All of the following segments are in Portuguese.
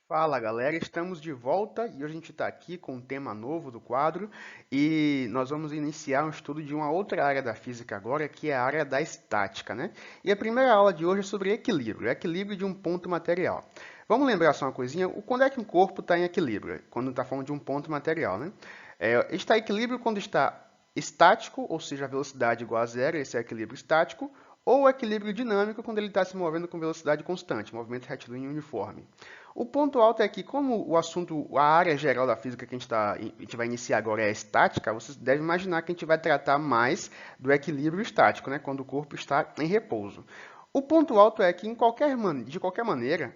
Fala galera, estamos de volta e hoje a gente está aqui com um tema novo do quadro e nós vamos iniciar um estudo de uma outra área da física agora, que é a área da estática, né? E a primeira aula de hoje é sobre equilíbrio, equilíbrio de um ponto material. Vamos lembrar só uma coisinha, quando é que um corpo está em equilíbrio? Quando está falando de um ponto material, né? Está em equilíbrio quando está estático, ou seja, a velocidade igual a zero, esse é o equilíbrio estático, ou o equilíbrio dinâmico quando ele está se movendo com velocidade constante, movimento retilíneo uniforme. O ponto alto é que, como o assunto, a área geral da física que a gente vai iniciar agora é a estática, vocês devem imaginar que a gente vai tratar mais do equilíbrio estático, né, quando o corpo está em repouso. O ponto alto é que, de qualquer maneira,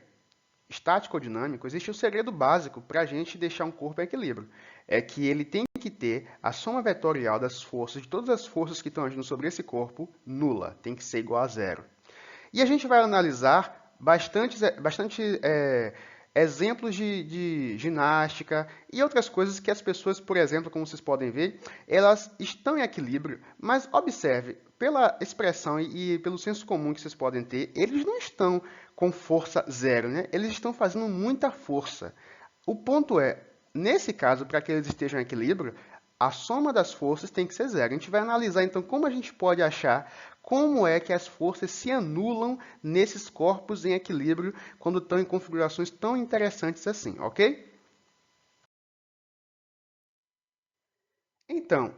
estático ou dinâmico, existe um segredo básico para a gente deixar um corpo em equilíbrio. É que ele tem que ter a soma vetorial das forças, de todas as forças que estão agindo sobre esse corpo, nula. Tem que ser igual a zero. E a gente vai analisar bastante exemplos de ginástica e outras coisas que as pessoas, por exemplo, como vocês podem ver, elas estão em equilíbrio, mas observe, pela expressão e pelo senso comum que vocês podem ter, eles não estão com força zero, né? Eles estão fazendo muita força. O ponto é, nesse caso, para que eles estejam em equilíbrio, a soma das forças tem que ser zero. A gente vai analisar, então, como a gente pode achar como é que as forças se anulam nesses corpos em equilíbrio quando estão em configurações tão interessantes assim, ok? Então,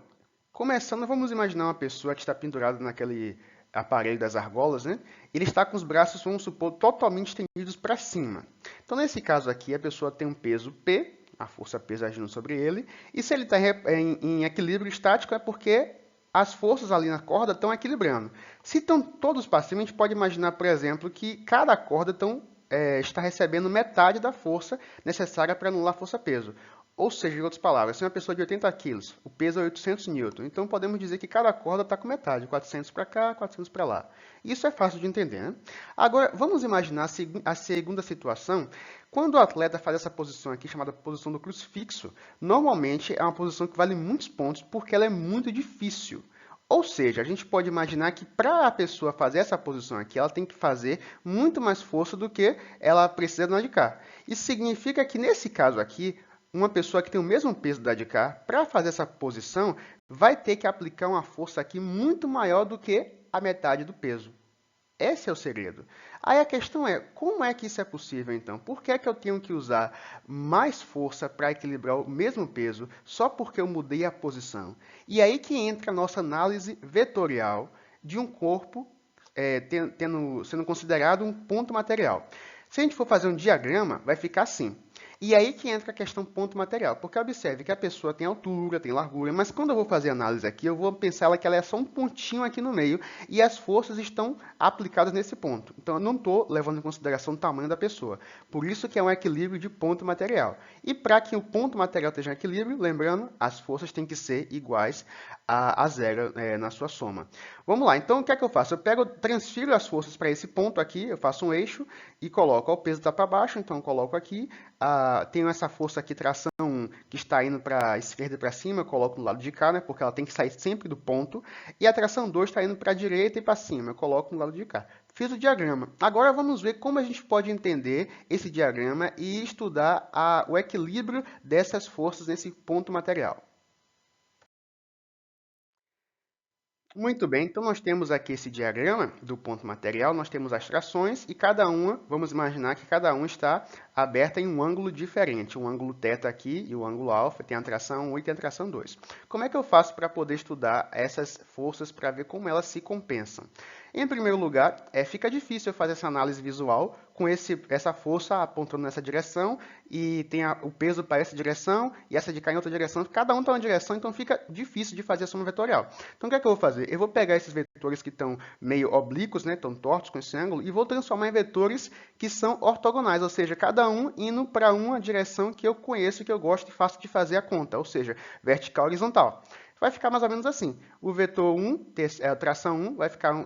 começando, vamos imaginar uma pessoa que está pendurada naquele aparelho das argolas, né? Ele está com os braços, vamos supor, totalmente estendidos para cima. Então, nesse caso aqui, a pessoa tem um peso P, a força P agindo sobre ele, e se ele está em equilíbrio estático é porque as forças ali na corda estão equilibrando. Se estão todos para cima, a gente pode imaginar, por exemplo, que cada corda está recebendo metade da força necessária para anular a força-peso. Ou seja, em outras palavras, se uma pessoa de 80 quilos, o peso é 800 newton, então podemos dizer que cada corda está com metade, 400 para cá, 400 para lá. Isso é fácil de entender, né? Agora, vamos imaginar a segunda situação. Quando o atleta faz essa posição aqui, chamada posição do crucifixo, normalmente é uma posição que vale muitos pontos, porque ela é muito difícil. Ou seja, a gente pode imaginar que para a pessoa fazer essa posição aqui, ela tem que fazer muito mais força do que ela precisa do lado de cá. Isso significa que, nesse caso aqui, uma pessoa que tem o mesmo peso da de cá, para fazer essa posição, vai ter que aplicar uma força aqui muito maior do que a metade do peso. Esse é o segredo. Aí a questão é, como é que isso é possível então? Por que é que eu tenho que usar mais força para equilibrar o mesmo peso só porque eu mudei a posição? E aí que entra a nossa análise vetorial de um corpo sendo considerado um ponto material. Se a gente for fazer um diagrama, vai ficar assim. E aí que entra a questão ponto material, porque observe que a pessoa tem altura, tem largura, mas quando eu vou fazer análise aqui, eu vou pensar que ela é só um pontinho aqui no meio e as forças estão aplicadas nesse ponto. Então eu não estou levando em consideração o tamanho da pessoa. Por isso que é um equilíbrio de ponto material. E para que o ponto material esteja em equilíbrio, lembrando, as forças têm que ser iguais a zero na sua soma. Vamos lá, então o que é que eu faço? Transfiro as forças para esse ponto aqui, eu faço um eixo e coloco, o peso está para baixo, então eu coloco aqui, tenho essa força aqui, tração 1, que está indo para a esquerda e para cima, eu coloco no lado de cá, né, porque ela tem que sair sempre do ponto, e a tração 2 está indo para a direita e para cima, eu coloco no lado de cá. Fiz o diagrama. Agora vamos ver como a gente pode entender esse diagrama e estudar o equilíbrio dessas forças nesse ponto material. Muito bem, então nós temos aqui esse diagrama do ponto material, nós temos as trações e cada uma, vamos imaginar que cada uma está aberta em um ângulo diferente. Um ângulo θ aqui e o ângulo alfa, tem a tração 1 e tem a tração 2. Como é que eu faço para poder estudar essas forças para ver como elas se compensam? Em primeiro lugar, fica difícil eu fazer essa análise visual com essa força apontando nessa direção e tem o peso para essa direção e essa de cá em outra direção. Cada um está em uma direção, então fica difícil de fazer a soma vetorial. Então o que é que eu vou fazer? Eu vou pegar esses vetores que estão meio oblíquos, né, estão tortos com esse ângulo, e vou transformar em vetores que são ortogonais, ou seja, cada um indo para uma direção que eu conheço, que eu gosto e fácil de fazer a conta, ou seja, vertical e horizontal. Vai ficar mais ou menos assim. O vetor 1, a tração 1,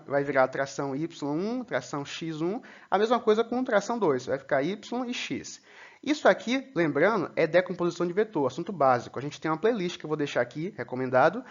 vai virar a tração y1, tração x1. A mesma coisa com tração 2, vai ficar y e x. Isso aqui, lembrando, é decomposição de vetor, assunto básico. A gente tem uma playlist que eu vou deixar aqui, recomendado,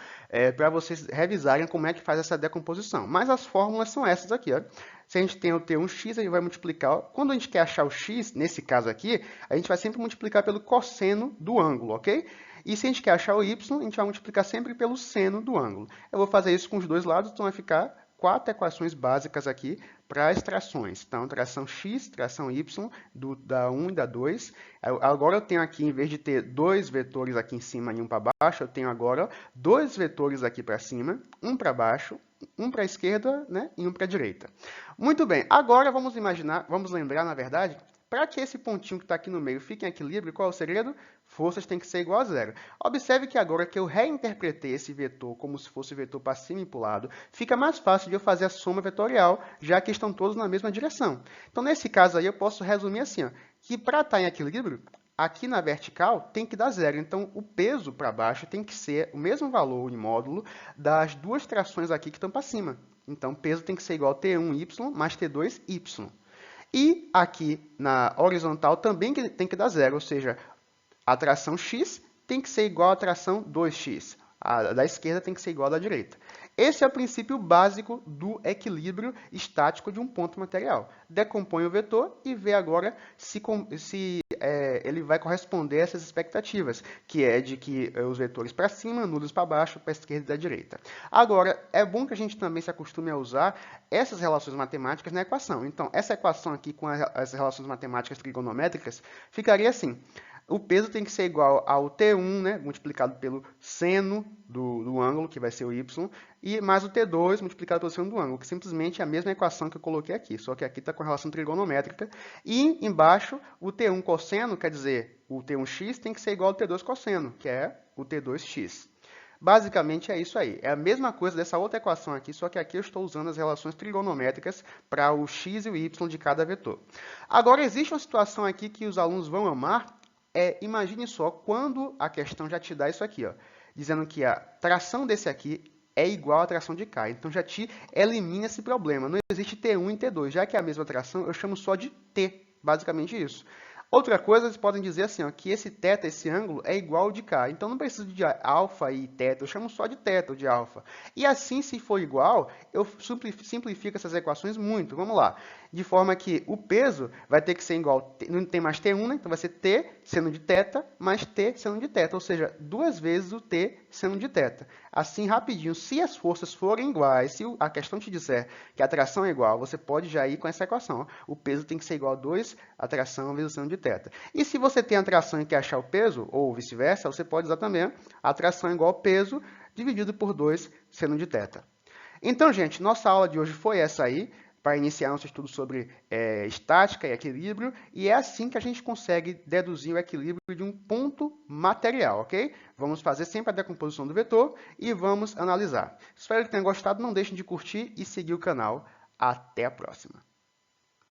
para vocês revisarem como é que faz essa decomposição. Mas as fórmulas são essas aqui, ó. Se a gente tem o T1x, a gente vai multiplicar. Quando a gente quer achar o x, nesse caso aqui, a gente vai sempre multiplicar pelo cosseno do ângulo, ok? E se a gente quer achar o y, a gente vai multiplicar sempre pelo seno do ângulo. Eu vou fazer isso com os dois lados, então vai ficar 4 equações básicas aqui para as trações. Então, tração x, tração y, da 1 e da 2. Agora eu tenho aqui, em vez de ter dois vetores aqui em cima e um para baixo, eu tenho agora dois vetores aqui para cima, um para baixo, um para a esquerda, né, e um para a direita. Muito bem, agora vamos lembrar, na verdade, para que esse pontinho que está aqui no meio fique em equilíbrio, qual é o segredo? Forças tem que ser igual a zero. Observe que agora que eu reinterpretei esse vetor como se fosse vetor para cima e para o lado, fica mais fácil de eu fazer a soma vetorial, já que estão todos na mesma direção. Então, nesse caso aí, eu posso resumir assim, ó, que para estar em equilíbrio, aqui na vertical tem que dar zero. Então, o peso para baixo tem que ser o mesmo valor em módulo das duas trações aqui que estão para cima. Então, o peso tem que ser igual a T1y mais T2y. E aqui na horizontal também tem que dar zero, ou seja, a tração x tem que ser igual à tração 2x. A da esquerda tem que ser igual à da direita. Esse é o princípio básico do equilíbrio estático de um ponto material. Decompõe o vetor e vê agora se ele vai corresponder a essas expectativas, que é de que os vetores para cima, nulos para baixo, para a esquerda e da direita. Agora, é bom que a gente também se acostume a usar essas relações matemáticas na equação. Então, essa equação aqui com as relações matemáticas trigonométricas ficaria assim. O peso tem que ser igual ao T1, né, multiplicado pelo seno do ângulo, que vai ser o y, e mais o T2 multiplicado pelo seno do ângulo, que simplesmente é a mesma equação que eu coloquei aqui, só que aqui está com relação trigonométrica. E embaixo, o T1 cosseno, quer dizer, o T1x tem que ser igual ao T2 cosseno, que é o T2x. Basicamente é isso aí. É a mesma coisa dessa outra equação aqui, só que aqui eu estou usando as relações trigonométricas para o x e o y de cada vetor. Agora, existe uma situação aqui que os alunos vão amar. Imagine só quando a questão já te dá isso aqui, ó, dizendo que a tração desse aqui é igual à tração de cá. Então, já te elimina esse problema. Não existe T1 e T2. Já que é a mesma tração, eu chamo só de T. Basicamente isso. Outra coisa, eles podem dizer assim, ó, que esse θ, esse ângulo, é igual ao de cá. Então, não preciso de alfa e θ, eu chamo só de θ ou de alfa. E assim, se for igual, eu simplifico essas equações muito. Vamos lá. De forma que o peso vai ter que ser igual, não tem mais T1, né? Então vai ser T seno de θ mais T seno de θ, ou seja, duas vezes o T seno de θ. Assim, rapidinho, se as forças forem iguais, se a questão te disser que a tração é igual, você pode já ir com essa equação. Ó. O peso tem que ser igual a 2 a tração vezes o seno de θ. E se você tem a tração e quer achar o peso, ou vice-versa, você pode usar também a tração igual ao peso dividido por 2 seno de θ. Então, gente, nossa aula de hoje foi essa aí, para iniciar nosso estudo sobre estática e equilíbrio, e é assim que a gente consegue deduzir o equilíbrio de um ponto material, ok? Vamos fazer sempre a decomposição do vetor e vamos analisar. Espero que tenham gostado, não deixem de curtir e seguir o canal. Até a próxima!